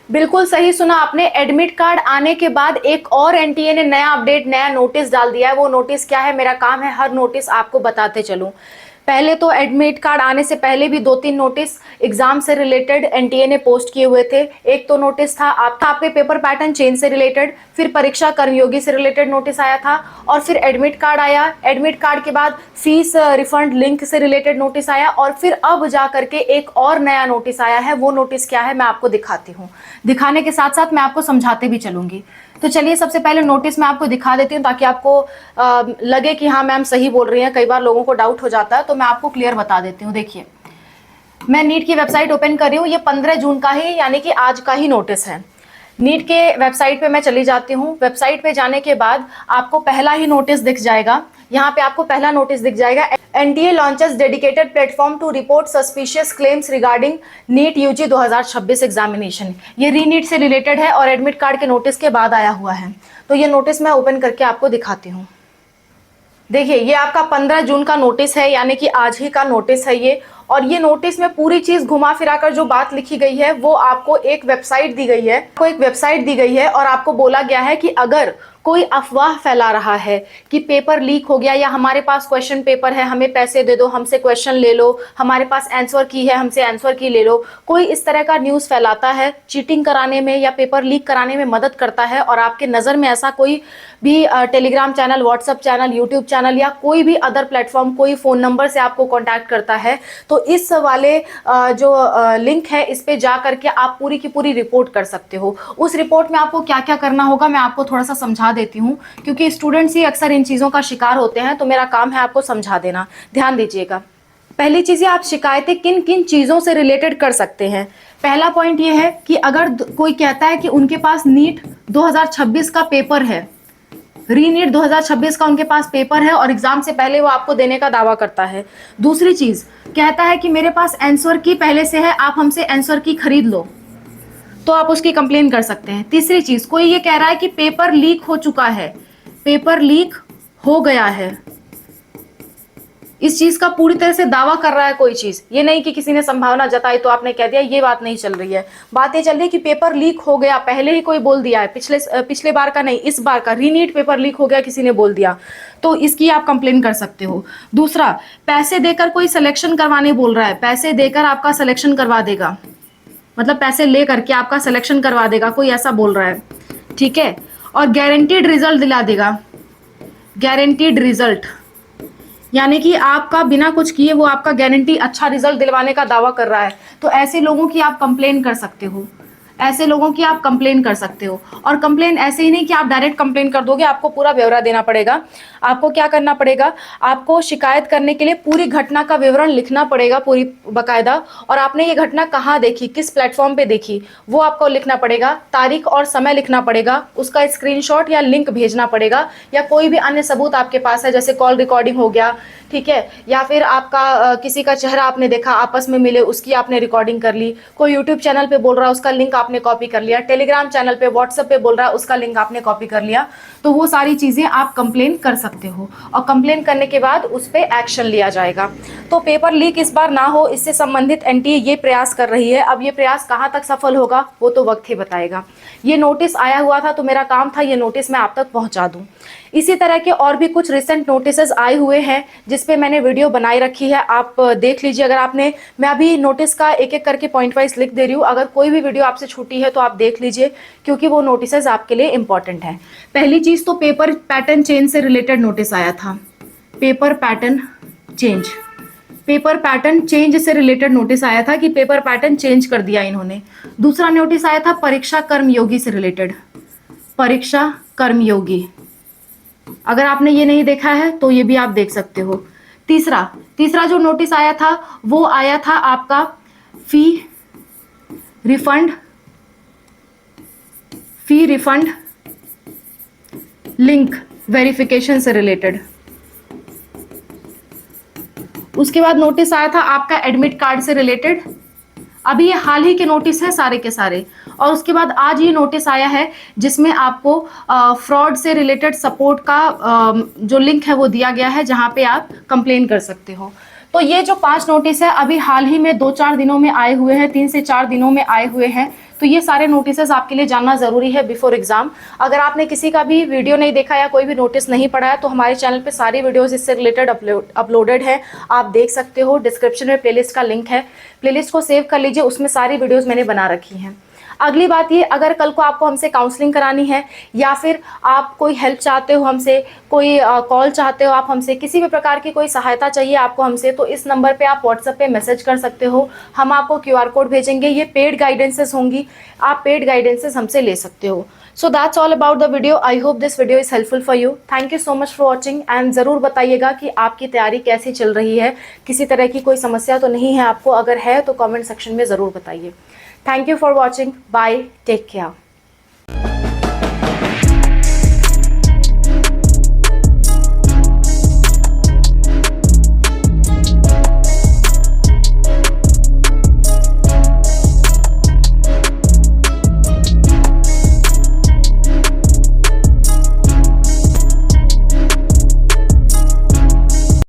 बिल्कुल सही सुना आपने। एडमिट कार्ड आने के बाद एक और एनटीए ने नया अपडेट, नया नोटिस डाल दिया है। वो नोटिस क्या है, मेरा काम है हर नोटिस आपको बताते चलूं। पहले तो एडमिट कार्ड आने से पहले भी 2-3 नोटिस एग्जाम से रिलेटेड एनटीए ने पोस्ट किए हुए थे। एक तो नोटिस था आपके पेपर पैटर्न चेंज से रिलेटेड, फिर परीक्षा कर्मयोगी से रिलेटेड नोटिस आया था, और फिर एडमिट कार्ड आया। एडमिट कार्ड के बाद फीस रिफंड लिंक से रिलेटेड नोटिस आया, और फिर अब जा करके एक और नया नोटिस आया है। वो नोटिस क्या है मैं आपको दिखाती हूँ। दिखाने के साथ साथ मैं आपको समझाते भी चलूंगी। तो चलिए सबसे पहले नोटिस मैं आपको दिखा देती हूँ, ताकि आपको लगे कि हाँ मैम सही बोल रही हैं। कई बार लोगों को डाउट हो जाता है, तो मैं आपको क्लियर बता देती हूँ। देखिए, मैं नीट की वेबसाइट ओपन कर रही हूँ। ये 15 जून का ही, यानी कि आज का ही नोटिस है। नीट के वेबसाइट पे मैं चली जाती हूँ। वेबसाइट पे जाने के बाद आपको पहला ही नोटिस दिख जाएगा। यहाँ पे आपको पहला नोटिस दिख जाएगा, NTA launches dedicated platform to report suspicious claims regarding NEET UG 2026 examination. ये रीनीट से रिलेटेड है और एडमिट कार्ड के नोटिस के बाद आया हुआ है। तो ये नोटिस मैं ओपन करके आपको दिखाती हूँ। देखिए, ये आपका 15 जून का नोटिस है, यानी कि आज ही का नोटिस है ये। और ये नोटिस में पूरी चीज घुमा फिरा कर जो बात लिखी गई है, वो आपको एक वेबसाइट दी गई है। आपको एक वेबसाइट दी गई है और आपको बोला गया है कि अगर कोई अफवाह फैला रहा है कि पेपर लीक हो गया, या हमारे पास क्वेश्चन पेपर है, हमें पैसे दे दो, हमसे क्वेश्चन ले लो, हमारे पास आंसर की है, हमसे आंसर की ले लो, कोई इस तरह का न्यूज़ फैलाता है, चीटिंग कराने में या पेपर लीक कराने में मदद करता है, और आपके नज़र में ऐसा कोई भी Telegram channel, WhatsApp channel, YouTube channel या कोई भी अदर प्लेटफॉर्म कोई फ़ोन नंबर से आपको कॉन्टैक्ट करता है, तो इस वाले जो लिंक है इस पे जा करके आप पूरी की पूरी रिपोर्ट कर सकते हो। उस रिपोर्ट में आपको क्या क्या करना होगा मैं आपको थोड़ा सा समझा देती हूँ, क्योंकि स्टूडेंट्स ही अक्सर इन चीज़ों का शिकार होते हैं, तो मेरा काम है आपको समझा देना। ध्यान दीजिएगा। पहली चीज़ें, आप शिकायतें किन किन चीज़ों से रिलेटेड कर सकते हैं। पहला पॉइंट ये है कि अगर कोई कहता है कि उनके पास नीट 2026 का पेपर है, रीनीट 2026 का उनके पास पेपर है और एग्जाम से पहले वो आपको देने का दावा करता है। दूसरी चीज, कहता है कि मेरे पास आंसर की पहले से है, आप हमसे आंसर की खरीद लो, तो आप उसकी कंप्लेन कर सकते हैं। तीसरी चीज, कोई ये कह रहा है कि पेपर लीक हो चुका है, पेपर लीक हो गया है, इस चीज का पूरी तरह से दावा कर रहा है कोई चीज, ये नहीं कि किसी ने संभावना जताई तो आपने कह दिया, ये बात नहीं चल रही है। बात ये चल रही है कि पेपर लीक हो गया, पहले ही कोई बोल दिया है, पिछले बार का नहीं, इस बार का रीनीट पेपर लीक हो गया, किसी ने बोल दिया, तो इसकी आप कंप्लेन कर सकते हो। दूसरा, पैसे देकर कोई सिलेक्शन करवाने बोल रहा है, पैसे देकर आपका सिलेक्शन करवा देगा, मतलब पैसे ले करके आपका सिलेक्शन करवा देगा, कोई ऐसा बोल रहा है, ठीक है। और गारंटीड रिजल्ट दिला देगा, गारंटीड रिजल्ट, यानी कि आपका बिना कुछ किए वो आपका गारंटी अच्छा रिजल्ट दिलवाने का दावा कर रहा है, तो ऐसे लोगों की आप कंप्लेन कर सकते हो, ऐसे लोगों की आप कंप्लेन कर सकते हो। और कंप्लेन ऐसे ही नहीं कि आप डायरेक्ट कंप्लेन कर दोगे, आपको पूरा ब्यौरा देना पड़ेगा। आपको क्या करना पड़ेगा, आपको शिकायत करने के लिए पूरी घटना का विवरण लिखना पड़ेगा, पूरी बाकायदा, और आपने ये घटना कहाँ देखी, किस प्लेटफॉर्म पे देखी, वो आपको लिखना पड़ेगा। तारीख और समय लिखना पड़ेगा, उसका स्क्रीनशॉट या लिंक भेजना पड़ेगा, या कोई भी अन्य सबूत आपके पास है, जैसे कॉल रिकॉर्डिंग हो गया, ठीक है, या फिर आपका किसी का चेहरा आपने देखा, आपस में मिले, उसकी आपने रिकॉर्डिंग कर ली, कोई यूट्यूब चैनल पे बोल रहा है उसका लिंक आपने कॉपी कर लिया, टेलीग्राम चैनल पे, व्हाट्सएप पे बोल रहा है उसका लिंक आपने कॉपी कर लिया, तो वो सारी चीजें आप कंप्लेन कर सकते हो, और कंप्लेन करने के बाद उस पर एक्शन लिया जाएगा। तो पेपर लीक इस बार ना हो, इससे संबंधित एनटीए ये प्रयास कर रही है। अब ये प्रयास कहाँ तक सफल होगा वो तो वक्त ही बताएगा। ये नोटिस आया हुआ था, तो मेरा काम था ये नोटिस मैं आप तक पहुंचा दूं। इसी तरह के और भी कुछ रिसेंट नोटिसेस आए हुए हैं जिसपे मैंने वीडियो बनाई रखी है, आप देख लीजिए। अगर आपने, मैं अभी नोटिस का एक एक करके पॉइंट वाइज लिख दे रही हूँ, अगर कोई भी वीडियो आपसे छूटी है तो आप देख लीजिए, क्योंकि वो नोटिसेस आपके लिए इंपॉर्टेंट है। पहली चीज तो पेपर पैटर्न चेंज से रिलेटेड नोटिस आया था, paper pattern change, paper pattern change से रिलेटेड नोटिस आया था कि पेपर पैटर्न चेंज कर दिया इन्होंने। दूसरा नोटिस आया था परीक्षा कर्मयोगी से रिलेटेड, परीक्षा कर्मयोगी, अगर आपने ये नहीं देखा है तो ये भी आप देख सकते हो। तीसरा जो नोटिस आया था वो आया था आपका फी रिफंड लिंक वेरिफिकेशन से रिलेटेड। उसके बाद नोटिस आया था आपका एडमिट कार्ड से रिलेटेड, अभी ये हाल ही के नोटिस है सारे के सारे। और उसके बाद आज ये नोटिस आया है जिसमें आपको फ्रॉड से रिलेटेड सपोर्ट का जो लिंक है वो दिया गया है, जहां पे आप कंप्लेन कर सकते हो। तो ये जो 5 नोटिस है अभी हाल ही में 2-4 दिनों में आए हुए हैं, 3 से 4 दिनों में आए हुए हैं। तो ये सारे नोटिसेस आपके लिए जानना ज़रूरी है बिफोर एग्जाम। अगर आपने किसी का भी वीडियो नहीं देखा या कोई भी नोटिस नहीं पढ़ा है तो हमारे चैनल पे सारी वीडियोस इससे रिलेटेड अपलोडेड है, आप देख सकते हो। डिस्क्रिप्शन में प्लेलिस्ट का लिंक है, प्लेलिस्ट को सेव कर लीजिए, उसमें सारी वीडियोज़ मैंने बना रखी हैं। अगली बात ये, अगर कल को आपको हमसे काउंसलिंग करानी है या फिर आप कोई हेल्प चाहते हो हमसे, कोई कॉल चाहते हो आप हमसे, किसी भी प्रकार की कोई सहायता चाहिए आपको हमसे, तो इस नंबर पे आप व्हाट्सएप पे मैसेज कर सकते हो। हम आपको QR कोड भेजेंगे, ये पेड गाइडेंसेस होंगी, आप पेड गाइडेंसेस हमसे ले सकते हो। So that's all about the video. I hope this video is helpful for you. Thank you so much for watching and ज़रूर बताइएगा कि आपकी तैयारी कैसी चल रही है, किसी तरह की कोई समस्या तो नहीं है आपको, अगर है तो कॉमेंट सेक्शन में ज़रूर बताइए। Thank you for watching. Bye. Take care.